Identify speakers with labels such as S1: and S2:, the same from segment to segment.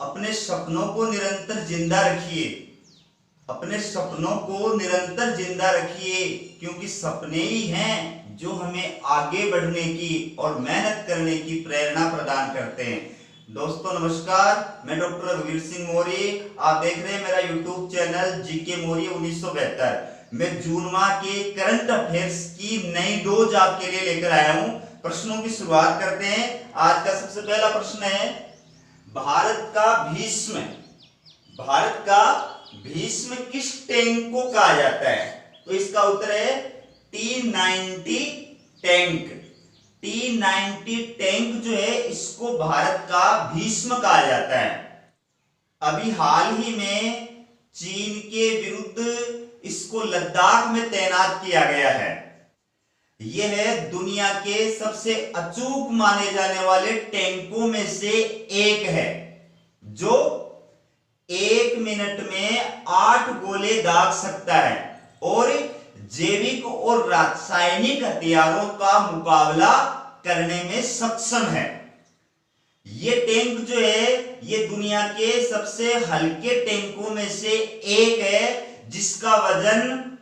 S1: अपने सपनों को निरंतर जिंदा रखिए, अपने सपनों को निरंतर जिंदा रखिए, क्योंकि सपने ही हैं जो हमें आगे बढ़ने की और मेहनत करने की प्रेरणा प्रदान करते हैं। दोस्तों नमस्कार, मैं डॉक्टर रघुवीर सिंह मौर्य। आप देख रहे हैं मेरा यूट्यूब चैनल जीके मौर्य 1972। मैं जून माह के करंट अफेयर्स की नई डोज आपके लिए लेकर आया हूं। प्रश्नों की शुरुआत करते हैं। आज का सबसे पहला प्रश्न है, भारत का भीष्म किस टैंक को कहा जाता है? तो इसका उत्तर है T90 टैंक। T90 टैंक जो है इसको भारत का भीष्म कहा जाता है। अभी हाल ही में चीन के विरुद्ध इसको लद्दाख में तैनात किया गया है। यह दुनिया के सबसे अचूक माने जाने वाले टैंकों में से एक है, जो 1 मिनट में 8 गोले दाग सकता है और जैविक और रासायनिक हथियारों का मुकाबला करने में सक्षम है। ये टैंक जो है ये दुनिया के सबसे हल्के टैंकों में से एक है, जिसका वजन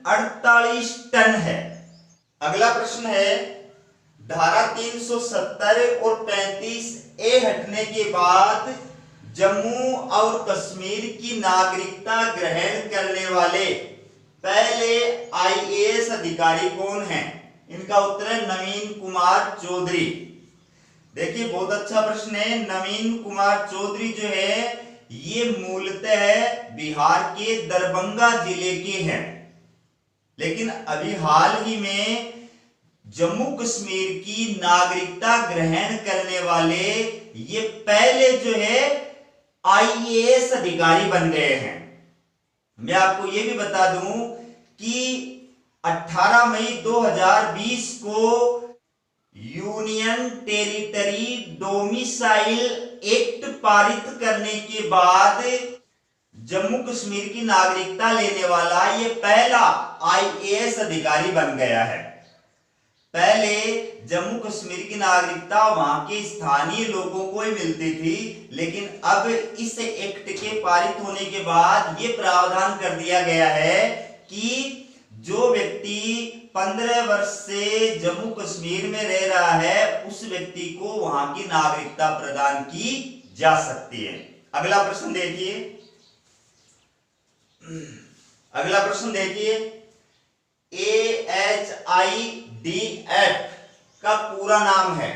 S1: 48 टन है। अगला प्रश्न है, धारा 370 और 35A हटने के बाद जम्मू और कश्मीर की नागरिकता ग्रहण करने वाले पहले IAS अधिकारी कौन हैं? इनका उत्तर है नवीन कुमार चौधरी। देखिए बहुत अच्छा प्रश्न है। नवीन कुमार चौधरी जो है ये मूलतः बिहार के दरभंगा जिले के हैं, लेकिन अभी हाल ही में जम्मू कश्मीर की नागरिकता ग्रहण करने वाले ये पहले जो है IAS अधिकारी बन गए हैं। मैं आपको ये भी बता दूं कि 18 मई 2020 को यूनियन टेरिटरी डोमिसाइल एक्ट पारित करने के बाद जम्मू कश्मीर की नागरिकता लेने वाला ये पहला IAS अधिकारी बन गया है। पहले जम्मू कश्मीर की नागरिकता वहां के स्थानीय लोगों को ही मिलती थी, लेकिन अब इस एक्ट के पारित होने के बाद ये प्रावधान कर दिया गया है कि जो व्यक्ति 15 वर्ष से जम्मू कश्मीर में रह रहा है उस व्यक्ति को वहां की नागरिकता प्रदान की जा सकती है। अगला प्रश्न देखिए, AHIDF का पूरा नाम है,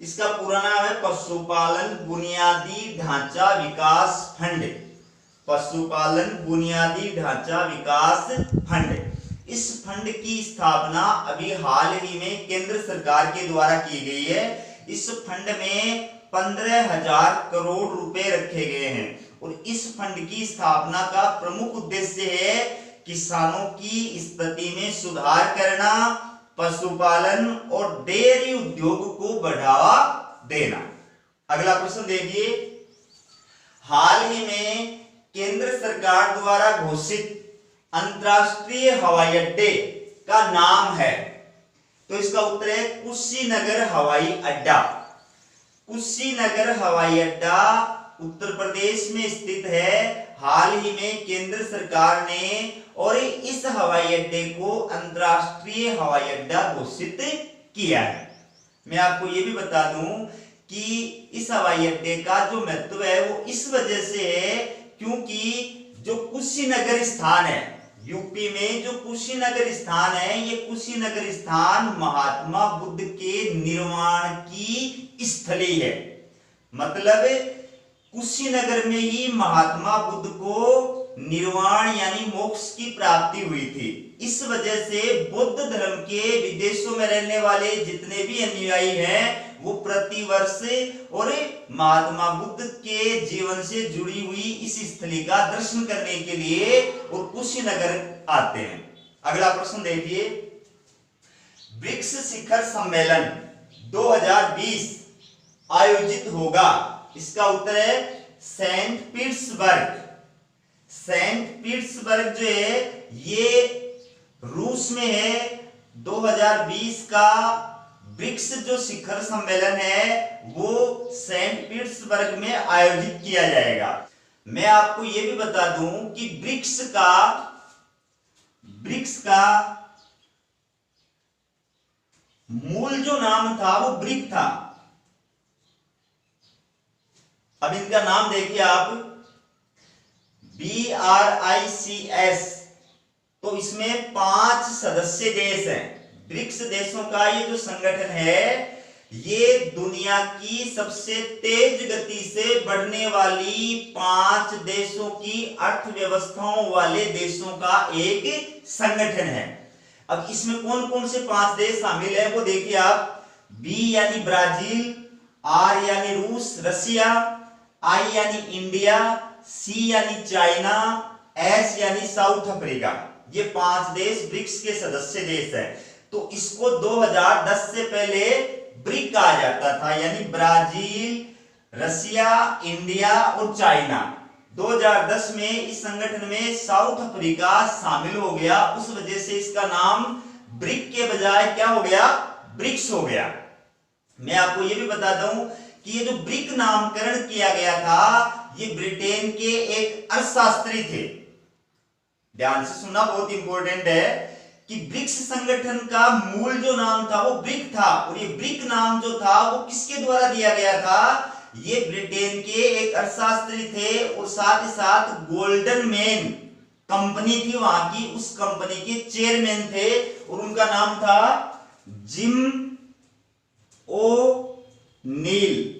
S1: इसका पूरा नाम है पशुपालन बुनियादी ढांचा विकास फंड। पशुपालन बुनियादी ढांचा विकास फंड। इस फंड की स्थापना अभी हाल ही में केंद्र सरकार के द्वारा की गई है। इस फंड में 15,000 करोड़ रुपए रखे गए हैं और इस फंड की स्थापना का प्रमुख उद्देश्य है किसानों की स्थिति में सुधार करना, पशुपालन और डेयरी उद्योग को बढ़ावा देना। अगला प्रश्न देखिए, हाल ही में केंद्र सरकार द्वारा घोषित अंतरराष्ट्रीय हवाई अड्डे का नाम है? तो इसका उत्तर है कुशीनगर हवाई अड्डा। कुशीनगर हवाई अड्डा उत्तर प्रदेश में स्थित है। हाल ही में केंद्र सरकार ने और इस हवाई अड्डे को अंतरराष्ट्रीय हवाई अड्डा घोषित किया है। मैं आपको यह भी बता दूं कि इस हवाई अड्डे का जो महत्व है वो इस वजह से है क्योंकि जो कुशीनगर स्थान है, यूपी में जो कुशीनगर स्थान है, ये कुशीनगर स्थान महात्मा बुद्ध के निर्वाण की स्थली है। मतलब कुशीनगर में ही महात्मा बुद्ध को निर्वाण यानी मोक्ष की प्राप्ति हुई थी। इस वजह से बौद्ध धर्म के विदेशों में रहने वाले जितने भी अनुयायी हैं वो प्रतिवर्ष और महात्मा बुद्ध के जीवन से जुड़ी हुई इस स्थली का दर्शन करने के लिए और कुशीनगर आते हैं। अगला प्रश्न देखिए, ब्रिक्स शिखर सम्मेलन 2020 आयोजित होगा? इसका उत्तर है सेंट पीटर्सबर्ग। सेंट पीटर्सबर्ग जो है ये रूस में है। 2020 का ब्रिक्स जो शिखर सम्मेलन है वो सेंट पीटर्सबर्ग में आयोजित किया जाएगा। मैं आपको यह भी बता दूं कि ब्रिक्स का मूल जो नाम था वो ब्रिक था। अब इनका नाम देखिए आप, BRICS। तो इसमें 5 सदस्य देश हैं। ब्रिक्स देशों का ये जो संगठन है ये दुनिया की सबसे तेज गति से बढ़ने वाली 5 देशों की अर्थव्यवस्थाओं वाले देशों का एक संगठन है। अब इसमें कौन कौन से 5 देश शामिल है वो देखिए आप। बी यानी ब्राजील, आर यानी रूस रसिया, आई यानी इंडिया, सी यानी चाइना, एस यानी साउथ अफ्रीका। ये 5 देश ब्रिक्स के सदस्य देश हैं। तो इसको 2010 से पहले ब्रिक कहा जाता था, यानी ब्राजील, रसिया, इंडिया और चाइना। 2010 में इस संगठन में साउथ अफ्रीका शामिल हो गया, उस वजह से इसका नाम ब्रिक के बजाय क्या हो गया, ब्रिक्स हो गया। मैं आपको यह भी बता दूं कि ये जो ब्रिक नामकरण किया गया था ये ब्रिटेन के एक अर्थशास्त्री थे। ध्यान से सुनना, बहुत इंपॉर्टेंट है कि ब्रिक्स संगठन का मूल जो नाम था वो ब्रिक था, और ये ब्रिक नाम जो था वो किसके द्वारा दिया गया था, ये ब्रिटेन के एक अर्थशास्त्री थे और साथ ही साथ गोल्डन मैन कंपनी थी वहां की, उस कंपनी के चेयरमैन थे और उनका नाम था जिम ओ'नील।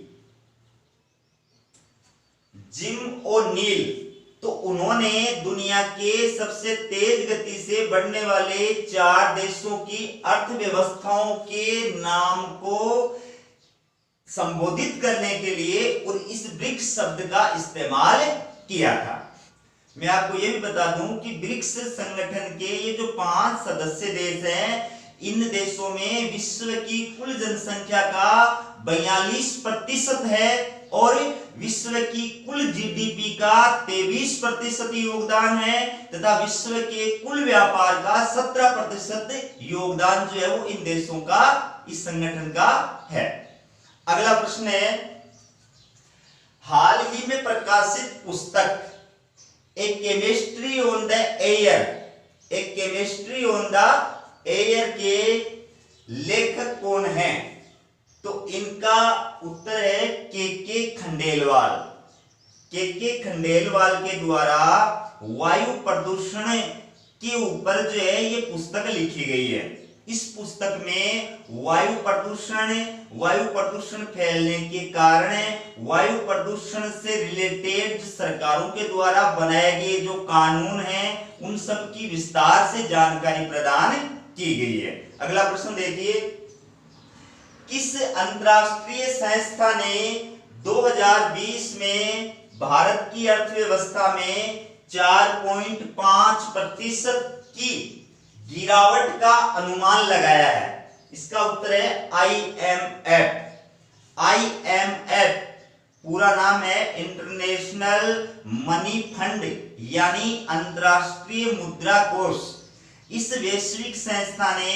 S1: तो उन्होंने दुनिया के सबसे तेज गति से बढ़ने वाले 4 देशों की अर्थव्यवस्थाओं के नाम को संबोधित करने के लिए और इस ब्रिक्स शब्द का इस्तेमाल किया था। मैं आपको यह भी बता दूं कि ब्रिक्स संगठन के ये जो 5 सदस्य देश हैं, इन देशों में विश्व की कुल जनसंख्या का 42% है और विश्व की कुल जीडीपी का 23% योगदान है, तथा विश्व के कुल व्यापार का 17% योगदान जो है वो इन देशों का, इस संगठन का है। अगला प्रश्न है, हाल ही में प्रकाशित पुस्तक a chemistry on the air, a chemistry on the air के लेखक कौन हैं? तो इनका उत्तर है के खंडेलवाल। के खंडेलवाल के द्वारा वायु प्रदूषण के ऊपर जो है ये पुस्तक लिखी गई है। इस पुस्तक में वायु प्रदूषण फैलने के कारण, वायु प्रदूषण से रिलेटेड सरकारों के द्वारा बनाए गए जो कानून हैं उन सब की विस्तार से जानकारी प्रदान की गई है। अगला प्रश्न देखिए, किस अंतरराष्ट्रीय संस्था ने 2020 में भारत की अर्थव्यवस्था में 4.5% की गिरावट का अनुमान लगाया है? इसका उत्तर है IMF। IMF पूरा नाम है इंटरनेशनल मनी फंड, यानी अंतरराष्ट्रीय मुद्रा कोष। इस वैश्विक संस्था ने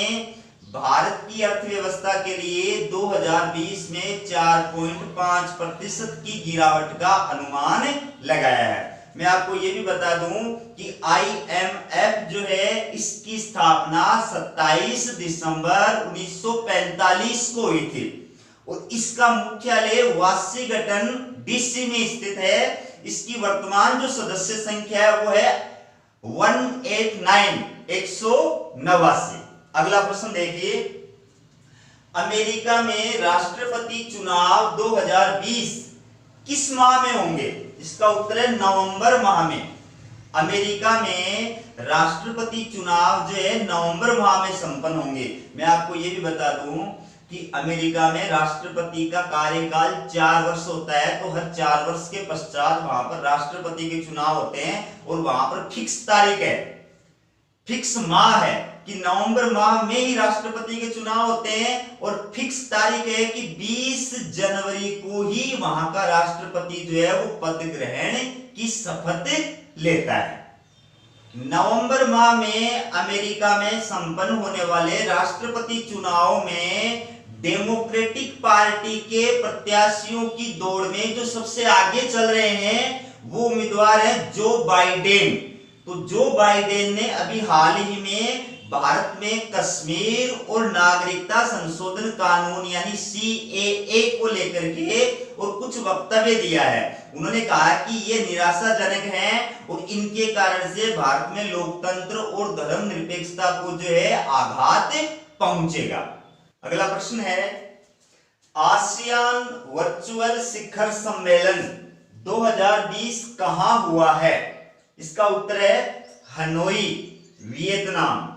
S1: भारत की अर्थव्यवस्था के लिए 2020 में 4.5% की गिरावट का अनुमान लगाया है। मैं आपको यह भी बता दूं कि IMF जो है इसकी स्थापना 27 दिसंबर 1945 को हुई थी और इसका मुख्यालय वाशिंगटन DC में स्थित है। इसकी वर्तमान जो सदस्य संख्या है वो है 189। अगला प्रश्न देखिए, अमेरिका में राष्ट्रपति चुनाव 2020 किस माह में होंगे? इसका उत्तर है नवंबर माह में। अमेरिका में राष्ट्रपति चुनाव जो है नवंबर माह में संपन्न होंगे। मैं आपको यह भी बता दूं कि अमेरिका में राष्ट्रपति का कार्यकाल 4 वर्ष होता है, तो हर 4 वर्ष के पश्चात वहां पर राष्ट्रपति के चुनाव होते हैं और वहां पर फिक्स तारीख है, फिक्स माह है कि नवंबर माह में ही राष्ट्रपति के चुनाव होते हैं और फिक्स तारीख है कि 20 जनवरी को ही वहां का राष्ट्रपति जो है वो पद ग्रहण की शपथ लेता है। नवंबर माह में अमेरिका में संपन्न होने वाले राष्ट्रपति चुनाव में डेमोक्रेटिक पार्टी के प्रत्याशियों की दौड़ में जो सबसे आगे चल रहे हैं वो उम्मीदवार है जो बाइडेन। तो जो बाइडेन ने अभी हाल ही में भारत में कश्मीर और नागरिकता संशोधन कानून यानी CAA को लेकर के और कुछ वक्तव्य दिया है। उन्होंने कहा कि ये निराशाजनक है और इनके कारण से भारत में लोकतंत्र और धर्मनिरपेक्षता को जो है आघात पहुंचेगा। अगला प्रश्न है, आसियान वर्चुअल शिखर सम्मेलन 2020 कहां हुआ है? इसका उत्तर है हनोई, वियतनाम।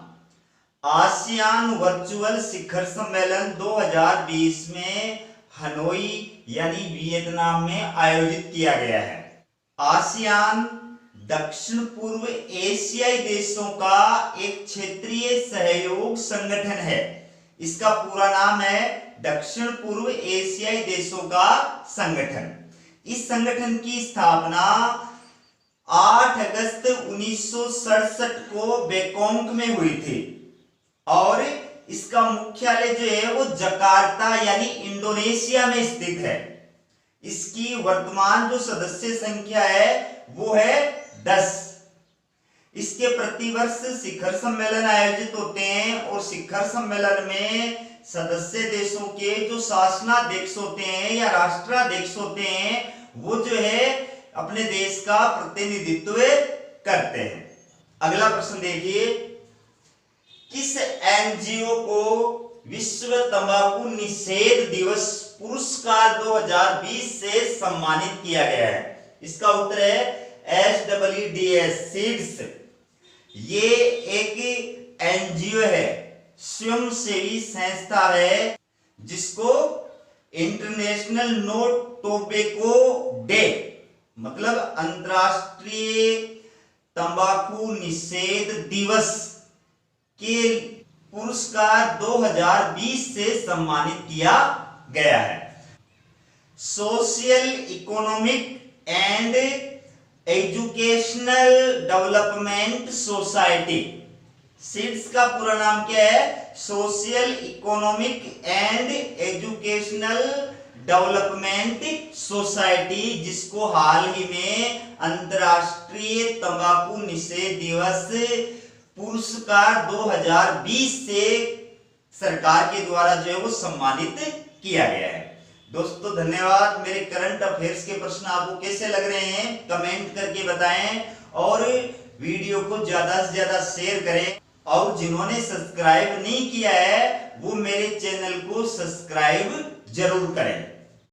S1: आसियान वर्चुअल शिखर सम्मेलन 2020 में हनोई यानी वियतनाम में आयोजित किया गया है। आसियान दक्षिण पूर्व एशियाई देशों का एक क्षेत्रीय सहयोग संगठन है। इसका पूरा नाम है दक्षिण पूर्व एशियाई देशों का संगठन। इस संगठन की स्थापना 8 अगस्त 1967 को बैंकॉक में हुई थी और इसका मुख्यालय जो है वो जकार्ता यानी इंडोनेशिया में स्थित है। इसकी वर्तमान जो सदस्य संख्या है वो है 10। इसके प्रतिवर्ष शिखर सम्मेलन आयोजित होते हैं और शिखर सम्मेलन में सदस्य देशों के जो शासनाध्यक्ष होते हैं या राष्ट्राध्यक्ष होते हैं वो जो है अपने देश का प्रतिनिधित्व करते हैं। अगला प्रश्न देखिए, किस एनजीओ को विश्व तंबाकू निषेध दिवस पुरस्कार 2020 से सम्मानित किया गया है? इसका उत्तर है SWDS सीड्स। ये एक एनजीओ है, स्वयंसेवी संस्था है जिसको इंटरनेशनल नो टोबैको डे मतलब अंतरराष्ट्रीय तंबाकू निषेध दिवस के पुरस्कार 2020 से सम्मानित किया गया है। Social economic and educational development society, seeds का पूरा नाम क्या है? Social economic and educational development society, जिसको हाल ही में अंतरराष्ट्रीय तंबाकू निषेध दिवस पुरस्कार 2020 से सरकार के द्वारा जो है वो सम्मानित किया गया है। दोस्तों धन्यवाद। मेरे करंट अफेयर्स के प्रश्न आपको कैसे लग रहे हैं कमेंट करके बताएं और वीडियो को ज्यादा से ज्यादा शेयर करें और जिन्होंने सब्सक्राइब नहीं किया है वो मेरे चैनल को सब्सक्राइब जरूर करें।